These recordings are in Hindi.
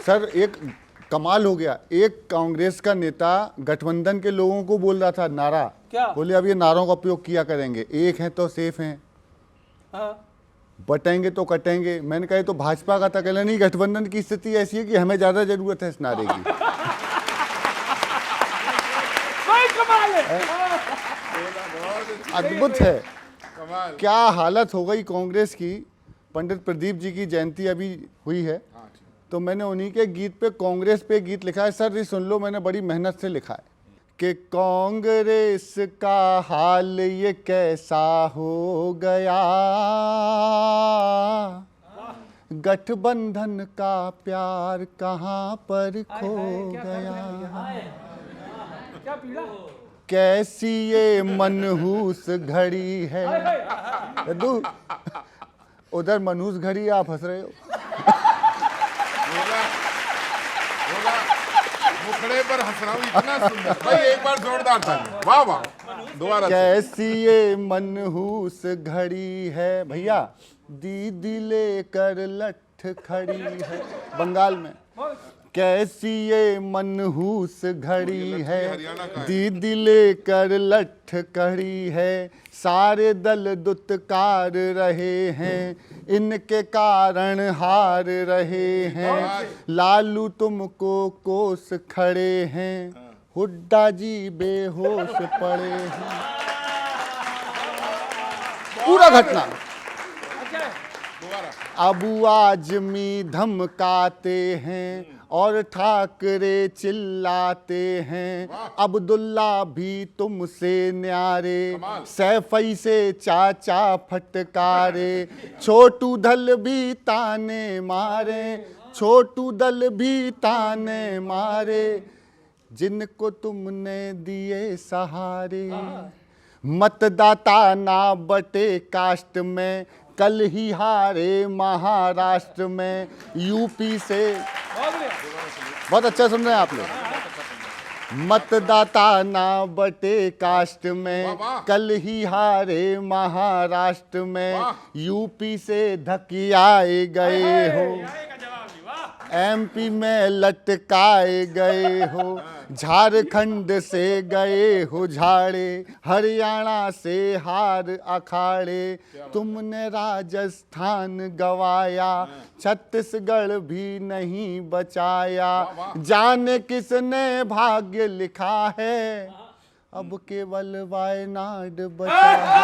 सर एक कमाल हो गया, एक कांग्रेस का नेता गठबंधन के लोगों को बोल रहा था नारा, क्या बोले अब ये नारों का उपयोग किया करेंगे, एक है तो सेफ हैं, हाँ। बटेंगे तो कटेंगे। मैंने कहा तो भाजपा का था, कहला नहीं गठबंधन की स्थिति ऐसी है कि हमें ज्यादा जरूरत है इस नारे की। कमाल है। अद्भुत है, क्या हालत हो गई कांग्रेस की। पंडित प्रदीप जी की जयंती अभी हुई है, तो मैंने उन्हीं के गीत पे कांग्रेस पे गीत लिखा है। सर ये सुन लो, मैंने बड़ी मेहनत से लिखा है कि कांग्रेस का हाल ये कैसा हो गया, गठबंधन का प्यार कहाँ पर खो गया, क्या पीड़ा। कैसी ये मनहूस घड़ी है। यदु उधर मनहूस घड़ी, आप हंस रहे हो। मुखड़े पर हंस रहा हूं, इतना सुंदर भाई, एक बार जोरदार था। वाह वाह, दोबारा। कैसी ये मनहूस घड़ी है भैया, दीदी लेकर लठ खड़ी है, बंगाल में। कैसी ये मनहूस घड़ी है, दीदी लेकर लठ खड़ी है, सारे दल दुत्कार रहे हैं, इनके कारण हार रहे हैं, लालू तुमको कोस खड़े हैं, हुड्डा जी बेहोश पड़े हैं। पूरा घटना। अबू आजमी धमकाते हैं और ठाकरे चिल्लाते हैं, अब्दुल्ला भी तुमसे न्यारे, सैफई से चाचा फटकारे, छोटू दल भी ताने मारे, छोटू दल भी ताने मारे, जिनको तुमने दिए सहारे, मतदाता ना बटे कास्ट में, कल ही हारे महाराष्ट्र में, यूपी से। बहुत अच्छा सुन रहे हैं आप लोग। मतदाता ना बटे कास्ट में, कल ही हारे महाराष्ट्र में, यूपी से धकियाए गए हो, एमपी में लटकाए गए हो, झारखंड से गए हो झाड़े, हरियाणा से हार अखाड़े, तुमने राजस्थान गवाया, छत्तीसगढ़ भी नहीं बचाया, जाने किसने भाग्य लिखा है, अब केवल वायनाड बचा है।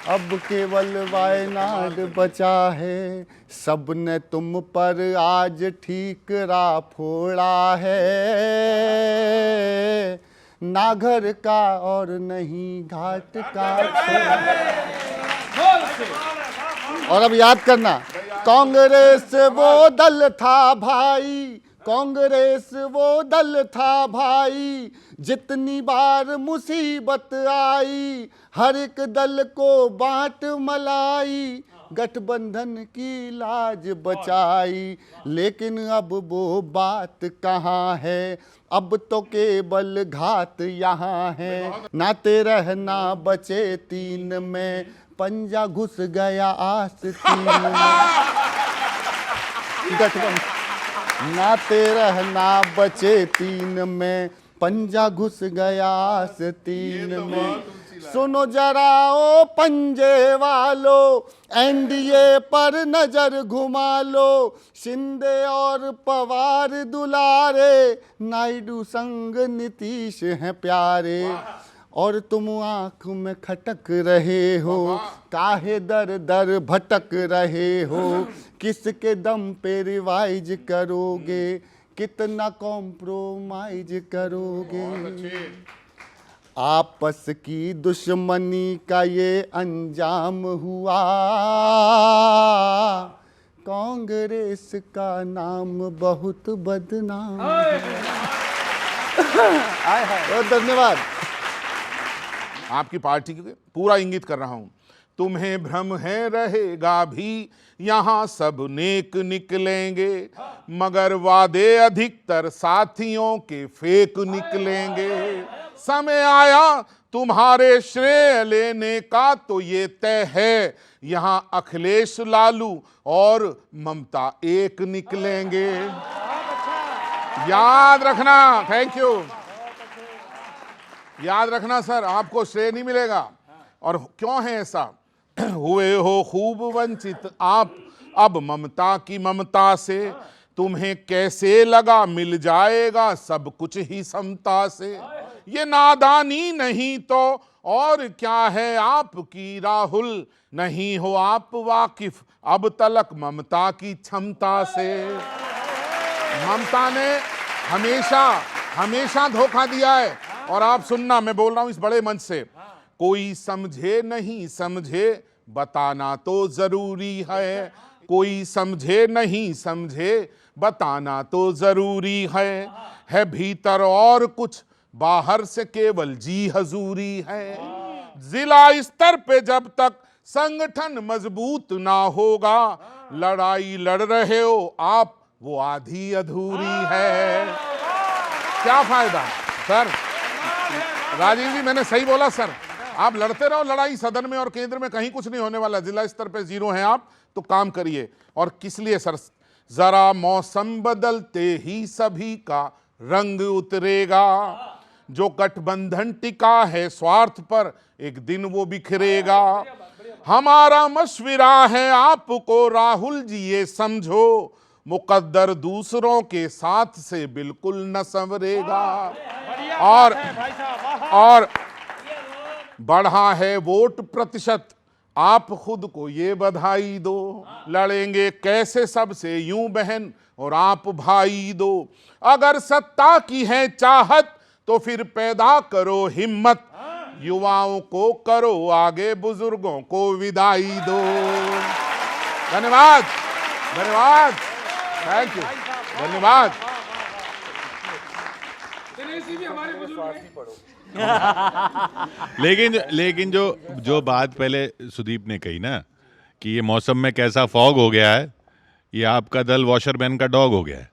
अब केवल वायनाड बचा है, सबने तुम पर आज ठीकरा फोड़ा है, ना घर का और नहीं घाट का। और अब याद करना, कांग्रेस वो दल था भाई, कांग्रेस वो दल था भाई, जितनी बार मुसीबत आई, हर एक दल को बांट मलाई, गठबंधन की लाज बचाई। लेकिन अब वो बात कहाँ है, अब तो केवल घात यहाँ है, नाते रहना बचे तीन में, पंजा घुस गया आस्तीन में। गठबंधन नाते रहना बचे तीन में, पंजा घुस गया आस्तीन में। सुनो जरा ओ पंजे वालो, एनडीए पर नजर घुमा लो, शिंदे और पवार दुलारे, नायडू संग नीतीश हैं प्यारे, और तुम आंख में खटक रहे हो, काहे दर दर भटक रहे हो, किसके दम पे रिवाइज करोगे, कितना कॉम्प्रोमाइज करोगे। आपस की दुश्मनी का ये अंजाम हुआ, कांग्रेस का नाम बहुत बदनाम है। बहुत धन्यवाद। आपकी पार्टी के पूरा इंगित कर रहा हूं। तुम्हें भ्रम है रहेगा भी, यहाँ सब नेक निकलेंगे, मगर वादे अधिकतर साथियों के फेक निकलेंगे। समय आया तुम्हारे श्रेय लेने का तो ये तय है, यहां अखिलेश लालू और ममता एक निकलेंगे। याद रखना, थैंक यू, याद रखना सर, आपको श्रेय नहीं मिलेगा। और क्यों है ऐसा? हुए हो खूब वंचित आप अब ममता की ममता से, तुम्हें कैसे लगा मिल जाएगा सब कुछ ही समता से। ये नादानी नहीं तो और क्या है आपकी राहुल, नहीं हो आप वाकिफ अब तलक ममता की क्षमता से। ममता ने हमेशा धोखा दिया है। और आप सुनना, मैं बोल रहा हूं इस बड़े मंच से, कोई समझे नहीं समझे बताना तो जरूरी है, कोई समझे नहीं समझे बताना तो जरूरी है भीतर और कुछ बाहर से केवल जी हजूरी है। जिला स्तर पे जब तक संगठन मजबूत ना होगा, लड़ाई लड़ रहे हो आप वो आधी अधूरी है। क्या फायदा सर? राजीव जी मैंने सही बोला सर, आप लड़ते रहो लड़ाई सदन में और केंद्र में, कहीं कुछ नहीं होने वाला। जिला स्तर पे जीरो हैं आप, तो काम करिए। और किस लिए सर? जरा मौसम बदलते ही सभी का रंग उतरेगा, जो गठबंधन टिका है स्वार्थ पर एक दिन वो बिखरेगा। हमारा मशविरा है आपको राहुल जी ये समझो, मुकद्दर दूसरों के साथ से बिल्कुल न संवरेगा। और बढ़ा है वोट प्रतिशत, आप खुद को ये बधाई दो। लड़ेंगे कैसे सबसे यूं बहन और आप भाई दो। अगर सत्ता की है चाहत तो फिर पैदा करो हिम्मत, युवाओं को करो आगे बुजुर्गों को विदाई दो। धन्यवाद, धन्यवाद, थैंक यू, धन्यवाद। लेकिन जो बात पहले सुदीप ने कही ना कि ये मौसम में कैसा फॉग हो गया है, ये आपका दल वॉशरमैन का डॉग हो गया है।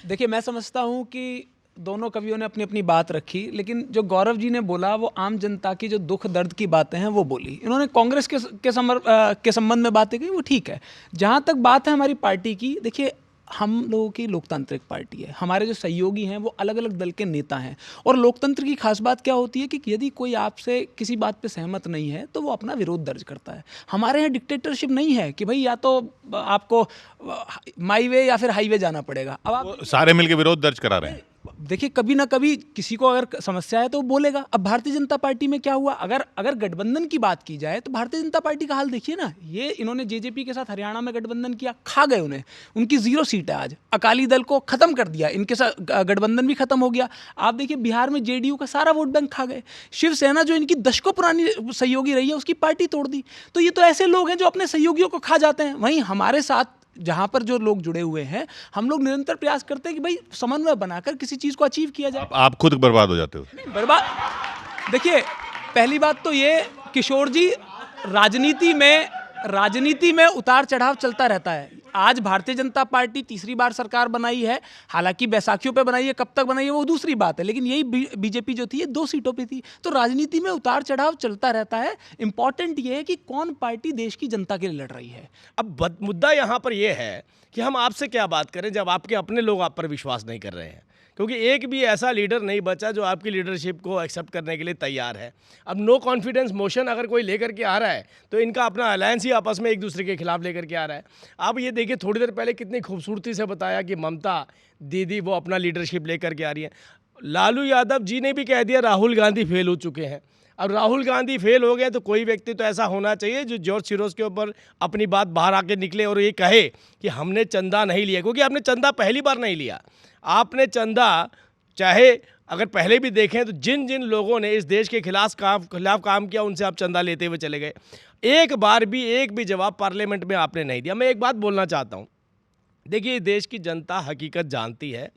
देखिए, मैं समझता हूँ कि दोनों कवियों ने अपनी अपनी बात रखी, लेकिन जो गौरव जी ने बोला वो आम जनता की जो दुख दर्द की बातें हैं वो बोली। इन्होंने कांग्रेस के संबंध में बातें की, वो ठीक है। जहाँ तक बात है हमारी पार्टी की, देखिए हम लोगों की लोकतांत्रिक पार्टी है, हमारे जो सहयोगी हैं वो अलग अलग दल के नेता हैं। और लोकतंत्र की खास बात क्या होती है कि यदि कोई आपसे किसी बात पे सहमत नहीं है तो वो अपना विरोध दर्ज करता है। हमारे यहाँ डिक्टेटरशिप नहीं है कि भाई या तो आपको माई वे या फिर हाईवे जाना पड़ेगा। अब आप सारे मिलके विरोध दर्ज करा रहे हैं। देखिए, कभी ना कभी किसी को अगर समस्या है तो वो बोलेगा। अब भारतीय जनता पार्टी में क्या हुआ, अगर गठबंधन की बात की जाए तो भारतीय जनता पार्टी का हाल देखिए ना। ये इन्होंने जेजेपी के साथ हरियाणा में गठबंधन किया, खा गए उन्हें, उनकी 0 सीट है आज। अकाली दल को खत्म कर दिया, इनके साथ गठबंधन भी खत्म हो गया। आप देखिए बिहार में जेडीयू का सारा वोट बैंक खा गए। शिवसेना जो इनकी दशकों पुरानी सहयोगी रही है उसकी पार्टी तोड़ दी। तो ये तो ऐसे लोग हैं जो अपने सहयोगियों को खा जाते हैं। वहीं हमारे साथ जहाँ पर जो लोग जुड़े हुए हैं, हम लोग निरंतर प्रयास करते हैं कि भाई समन्वय बनाकर किसी चीज़ को अचीव किया जाए। आप खुद बर्बाद हो जाते हो। नहीं, बर्बाद, देखिए पहली बात तो ये किशोर जी, राजनीति में उतार चढ़ाव चलता रहता है। आज भारतीय जनता पार्टी तीसरी बार सरकार बनाई है, हालांकि बैसाखियों पे बनाई है, कब तक बनाई है वो दूसरी बात है, लेकिन यही बीजेपी जो थी ये 2 सीटों पे थी। तो राजनीति में उतार चढ़ाव चलता रहता है। इंपॉर्टेंट ये है कि कौन पार्टी देश की जनता के लिए लड़ रही है। अब मुद्दा यहाँ पर यह है कि हम आपसे क्या बात करें जब आपके अपने लोग आप पर विश्वास नहीं कर रहे हैं, क्योंकि एक भी ऐसा लीडर नहीं बचा जो आपकी लीडरशिप को एक्सेप्ट करने के लिए तैयार है। अब नो कॉन्फिडेंस मोशन अगर कोई लेकर के आ रहा है तो इनका अपना अलायंस ही आपस में एक दूसरे के खिलाफ लेकर के आ रहा है। आप ये देखिए, थोड़ी देर पहले कितनी खूबसूरती से बताया कि ममता दीदी वो अपना लीडरशिप लेकर के आ रही है। लालू यादव जी ने भी कह दिया राहुल गांधी फेल हो चुके हैं। अब राहुल गांधी फेल हो गए तो कोई व्यक्ति तो ऐसा होना चाहिए जो जॉर्ज सिरोज के ऊपर अपनी बात बाहर आके निकले और ये कहे कि हमने चंदा नहीं लिया, क्योंकि आपने चंदा पहली बार नहीं लिया। आपने चंदा, चाहे अगर पहले भी देखें तो जिन जिन लोगों ने इस देश के खिलाफ काम किया उनसे आप चंदा लेते हुए चले गए। एक भी जवाब पार्लियामेंट में आपने नहीं दिया। मैं एक बात बोलना चाहता हूँ, देखिए देश की जनता हकीकत जानती है,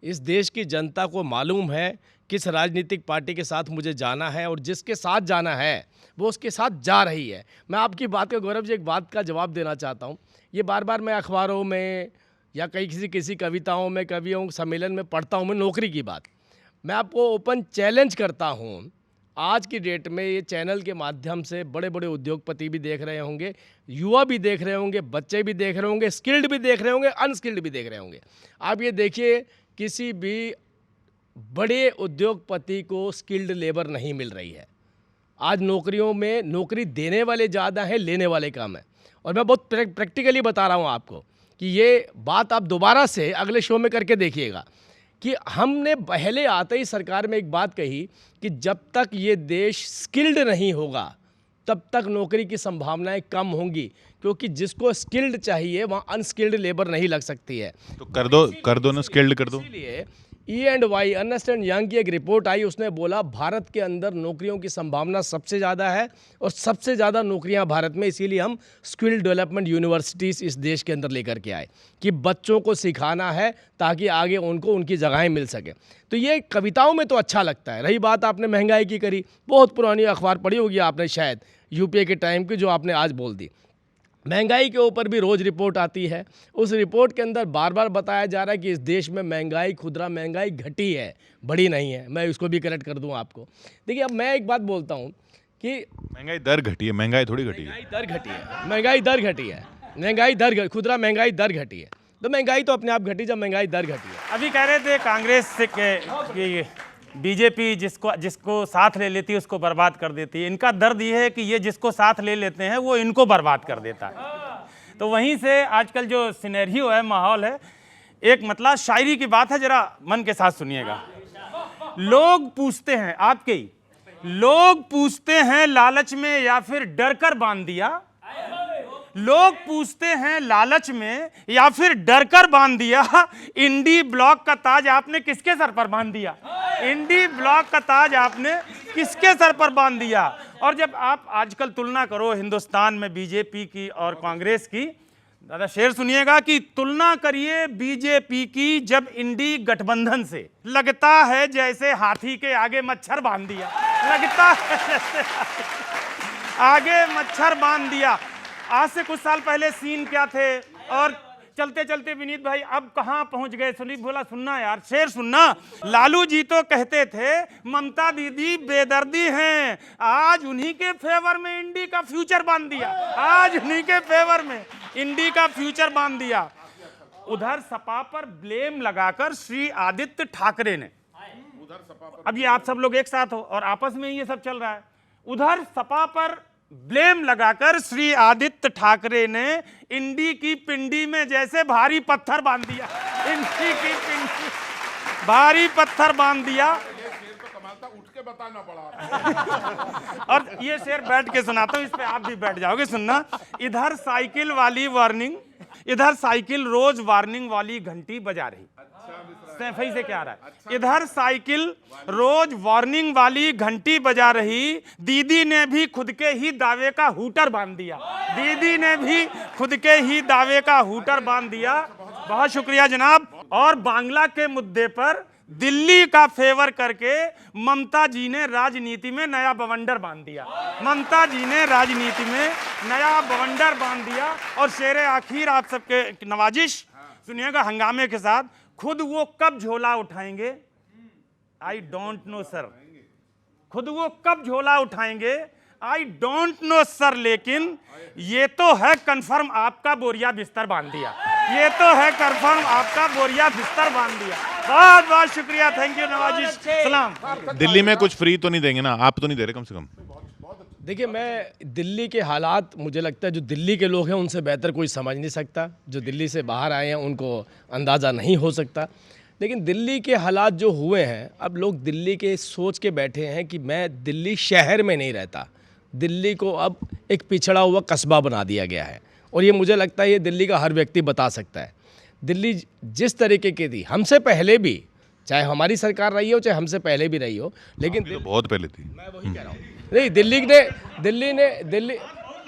इस देश की जनता को मालूम है किस राजनीतिक पार्टी के साथ मुझे जाना है और जिसके साथ जाना है वो उसके साथ जा रही है। मैं आपकी बात को गौरव जी एक बात का जवाब देना चाहता हूँ। ये बार बार मैं अखबारों में या किसी कविताओं में, कवियों सम्मेलन में पढ़ता हूँ मैं नौकरी की बात। मैं आपको ओपन चैलेंज करता हूँ, आज की डेट में ये चैनल के माध्यम से बड़े बड़े उद्योगपति भी देख रहे होंगे, युवा भी देख रहे होंगे, बच्चे भी देख रहे होंगे, स्किल्ड भी देख रहे होंगे, अनस्किल्ड भी देख रहे होंगे। आप ये देखिए, किसी भी बड़े उद्योगपति को स्किल्ड लेबर नहीं मिल रही है। आज नौकरियों में नौकरी देने वाले ज़्यादा हैं, लेने वाले कम हैं। और मैं बहुत प्रैक्टिकली बता रहा हूँ आपको कि ये बात आप दोबारा से अगले शो में करके देखिएगा कि हमने पहले आते ही सरकार में एक बात कही कि जब तक ये देश स्किल्ड नहीं होगा तब तक नौकरी की संभावनाएं कम होंगी, क्योंकि जिसको स्किल्ड चाहिए वहाँ अनस्किल्ड लेबर नहीं लग सकती है। तो कर दो ना, स्किल्ड कर दो। इसीलिए E&Y अर्नेस्ट एंड यंग की एक रिपोर्ट आई, उसने बोला भारत के अंदर नौकरियों की संभावना सबसे ज़्यादा है और सबसे ज़्यादा नौकरियां भारत में, इसीलिए हम स्किल डेवलपमेंट यूनिवर्सिटीज़ इस देश के अंदर लेकर के आए कि बच्चों को सिखाना है ताकि आगे उनको उनकी जगहें मिल सके। तो ये कविताओं में तो अच्छा लगता है। रही बात आपने महंगाई की करी, बहुत पुरानी अखबार पढ़ी होगी आपने शायद, यूपीए के टाइम की, जो आपने आज बोल दी। महंगाई के ऊपर भी रोज़ रिपोर्ट आती है। उस रिपोर्ट के अंदर बार बार बताया जा रहा है कि इस देश में महंगाई, खुदरा महंगाई घटी है, बढ़ी नहीं है। मैं इसको भी करेक्ट कर दूं आपको। देखिए, अब मैं एक बात बोलता हूं कि महंगाई दर घटी है, महंगाई थोड़ी घटी है। महंगाई दर घटी है, महंगाई दर घटी है, महंगाई दर, खुदरा महंगाई दर घटी है। तो महंगाई तो अपने आप घटी जब महंगाई दर घटी है। अभी कह रहे थे कांग्रेस से कि बीजेपी जिसको साथ ले लेती है उसको बर्बाद कर देती है। इनका दर्द ये है कि ये जिसको साथ ले लेते हैं वो इनको बर्बाद कर देता है। तो वहीं से आजकल जो सिनेरियो है, माहौल है, एक मतलब शायरी की बात है, जरा मन के साथ सुनिएगा। लोग पूछते हैं, आपके ही लोग पूछते हैं लालच में या फिर डर कर बांध दिया। लोग पूछते हैं लालच में या फिर डर कर बांध दिया। इंडी ब्लॉक का ताज आपने किसके सर पर बांध दिया? इंडी ब्लॉक का ताज आपने किसके सर पर बांध दिया? और जब आप आजकल तुलना करो हिंदुस्तान में बीजेपी की और कांग्रेस की, दादा शेर सुनिएगा कि तुलना करिए बीजेपी की जब इंडी गठबंधन से, लगता है जैसे हाथी के आगे मच्छर बांध दिया। लगता है जैसे आगे मच्छर बांध दिया। आज से कुछ साल पहले सीन क्या थे, और चलते चलते विनीत भाई अब कहां पहुंच गए। सुनील बोला सुनना यार, शेर सुनना। लालू जी तो कहते थे ममता दीदी बेदर्दी हैं, आज उन्हीं के फेवर में इंडी का फ्यूचर बांध दिया। आज उन्हीं के फेवर में इंडी का फ्यूचर बांध दिया। उधर सपा पर ब्लेम लगाकर श्री आदित्य ठाकरे ने, अब ये आप सब लोग एक साथ हो और आपस में ये सब चल रहा है, उधर सपा पर ब्लेम लगाकर श्री आदित्य ठाकरे ने इंडी की पिंडी में जैसे भारी पत्थर बांध दिया। इंडी की पिंडी भारी पत्थर बांध दिया। उठ के बताना पड़ा। और ये शेर बैठ के सुनाता हूं, इस पे आप भी बैठ जाओगे सुनना। इधर साइकिल वाली वार्निंग, इधर साइकिल रोज वार्निंग वाली घंटी बजा रही। सैफई से क्या रहा है? इधर साइकिल रोज वार्निंग वाली घंटी बजा रही, दीदी ने भी खुद के ही दावे का हूटर बांध दिया। दीदी ने भी खुद के ही दावे का हूटर बांध दिया। बहुत शुक्रिया जनाब। और बांग्ला के मुद्दे पर दिल्ली का फेवर करके ममता जी ने राजनीति में नया बवंडर बांध दिया। ममता जी ने राजनीति में नया बवंडर बांध दिया। और शेरे आखिर आप सबके नवाजिश सुनिएगा हंगामे के साथ, खुद वो कब झोला उठाएंगे आई डोंट नो सर। खुद वो कब झोला उठाएंगे आई डोंट नो सर, लेकिन ये तो है कंफर्म आपका बोरिया बिस्तर बांध दिया। ये तो है कंफर्म आपका बोरिया बिस्तर बांध दिया। बहुत बहुत शुक्रिया, थैंक यू नवाजिश, सलाम। दिल्ली में कुछ फ्री तो नहीं देंगे ना? आप तो नहीं दे रहे कम से कम? देखिए, मैं दिल्ली के हालात, मुझे लगता है जो दिल्ली के लोग हैं उनसे बेहतर कोई समझ नहीं सकता। जो दिल्ली से बाहर आए हैं उनको अंदाज़ा नहीं हो सकता। लेकिन दिल्ली के हालात जो हुए हैं, अब लोग दिल्ली के सोच के बैठे हैं कि मैं दिल्ली शहर में नहीं रहता, दिल्ली को अब एक पिछड़ा हुआ कस्बा बना दिया गया है। और ये मुझे लगता है ये दिल्ली का हर व्यक्ति बता सकता है। दिल्ली जिस तरीके की थी, हमसे पहले भी, चाहे हमारी सरकार रही हो चाहे हमसे पहले भी रही हो, लेकिन तो बहुत पहले थी। मैं वही कह रहा हूँ, नहीं दिल्ली,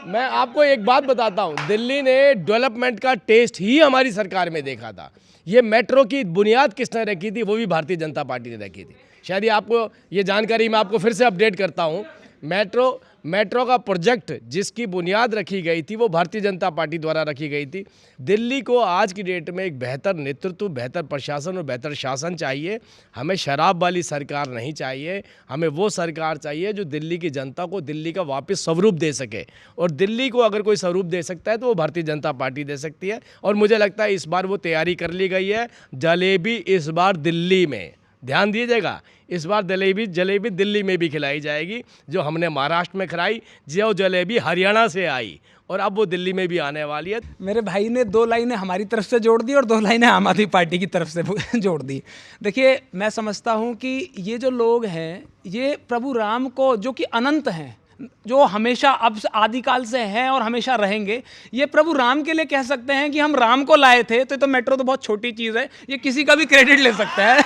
मैं आपको एक बात बताता हूँ, दिल्ली ने डेवलपमेंट का टेस्ट ही हमारी सरकार में देखा था। ये मेट्रो की बुनियाद किसने रखी थी? वो भी भारतीय जनता पार्टी ने रखी थी। शायद ये आपको ये जानकारी मैं आपको फिर से अपडेट करता हूँ। मेट्रो का प्रोजेक्ट जिसकी बुनियाद रखी गई थी वो भारतीय जनता पार्टी द्वारा रखी गई थी। दिल्ली को आज की डेट में एक बेहतर नेतृत्व, बेहतर प्रशासन और बेहतर शासन चाहिए। हमें शराब वाली सरकार नहीं चाहिए, हमें वो सरकार चाहिए जो दिल्ली की जनता को दिल्ली का वापस स्वरूप दे सके। और दिल्ली को अगर कोई स्वरूप दे सकता है तो वो भारतीय जनता पार्टी दे सकती है। और मुझे लगता है इस बार वो तैयारी कर ली गई है। जलेबी इस बार दिल्ली में, ध्यान दीजिएगा, इस बार जलेबी दिल्ली में भी खिलाई जाएगी। जो हमने महाराष्ट्र में खिलाई, जो जलेबी हरियाणा से आई और अब वो दिल्ली में भी आने वाली है। मेरे भाई ने 2 लाइनें हमारी तरफ से जोड़ दी और 2 लाइनें आम आदमी पार्टी की तरफ से जोड़ दी। देखिए, मैं समझता हूँ कि ये जो लोग हैं, ये प्रभु राम को, जो कि अनंत हैं, जो हमेशा अब आदिकाल से हैं और हमेशा रहेंगे, ये प्रभु राम के लिए कह सकते हैं कि हम राम को लाए थे। तो मेट्रो तो बहुत छोटी चीज़ है, ये किसी का भी क्रेडिट ले सकता है।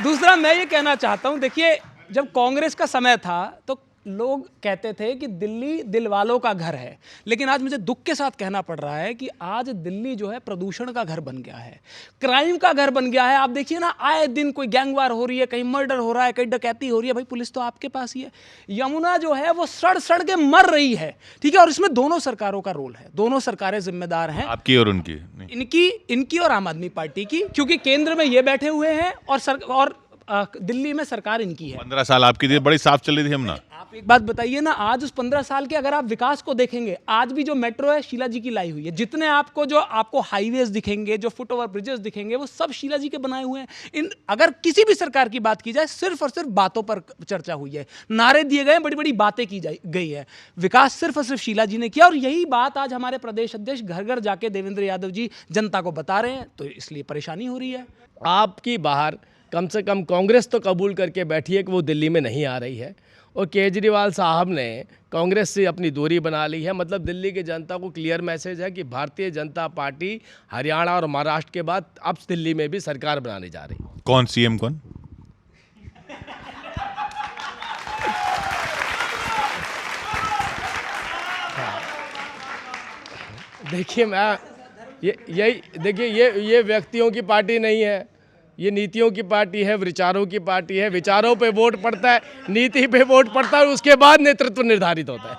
दूसरा मैं ये कहना चाहता हूँ, देखिए, जब कांग्रेस का समय था तो लोग कहते थे कि दिल्ली दिल वालों का घर है, लेकिन आज मुझे दुख के साथ कहना पड़ रहा है कि आज दिल्ली जो है प्रदूषण का घर बन गया है, क्राइम का घर बन गया है। आप देखिए ना, आए दिन कोई गैंगवार हो रही है, कहीं मर्डर हो रहा है, कहीं डकैती हो रही है। भाई, पुलिस तो आपके पास ही है। यमुना जो है वो सड़ सड़ के मर रही है, ठीक है। और इसमें दोनों सरकारों का रोल है, दोनों सरकारें जिम्मेदार हैं, आपकी और उनकी नहीं। इनकी और आम आदमी पार्टी की, क्योंकि केंद्र में ये बैठे हुए हैं और दिल्ली में सरकार इनकी है। 15 साल आपकी थी, बड़ी साफ चल रही थी हम ना। आप एक बात बताइए ना, आज उस 15 साल के अगर आप विकास को देखेंगे, आज भी जो मेट्रो है शीला जी की लाई हुई है। जितने आपको हाईवेज दिखेंगे, जो फुट ओवर ब्रिजेस दिखेंगे, वो सब शीला जी के बनाए हुए हैं। अगर किसी भी सरकार की बात की जाए, सिर्फ और सिर्फ बातों पर चर्चा हुई है, नारे दिए गए, बड़ी बड़ी बातें की गई है। विकास सिर्फ और सिर्फ शीला जी ने किया। और यही बात आज हमारे प्रदेश अध्यक्ष घर घर जाके देवेंद्र यादव जी जनता को बता रहे हैं, तो इसलिए परेशानी हो रही है। आपकी बाहर कम से कम कांग्रेस तो कबूल करके बैठी है कि वो दिल्ली में नहीं आ रही है, और केजरीवाल साहब ने कांग्रेस से अपनी दूरी बना ली है। मतलब दिल्ली की जनता को क्लियर मैसेज है कि भारतीय जनता पार्टी हरियाणा और महाराष्ट्र के बाद अब दिल्ली में भी सरकार बनाने जा रही है। कौन सीएम कौन? देखिए, ये व्यक्तियों की पार्टी नहीं है, ये नीतियों की पार्टी है, विचारों की पार्टी है। विचारों पे वोट पड़ता है, नीति पे वोट पड़ता है, उसके बाद नेतृत्व निर्धारित होता है।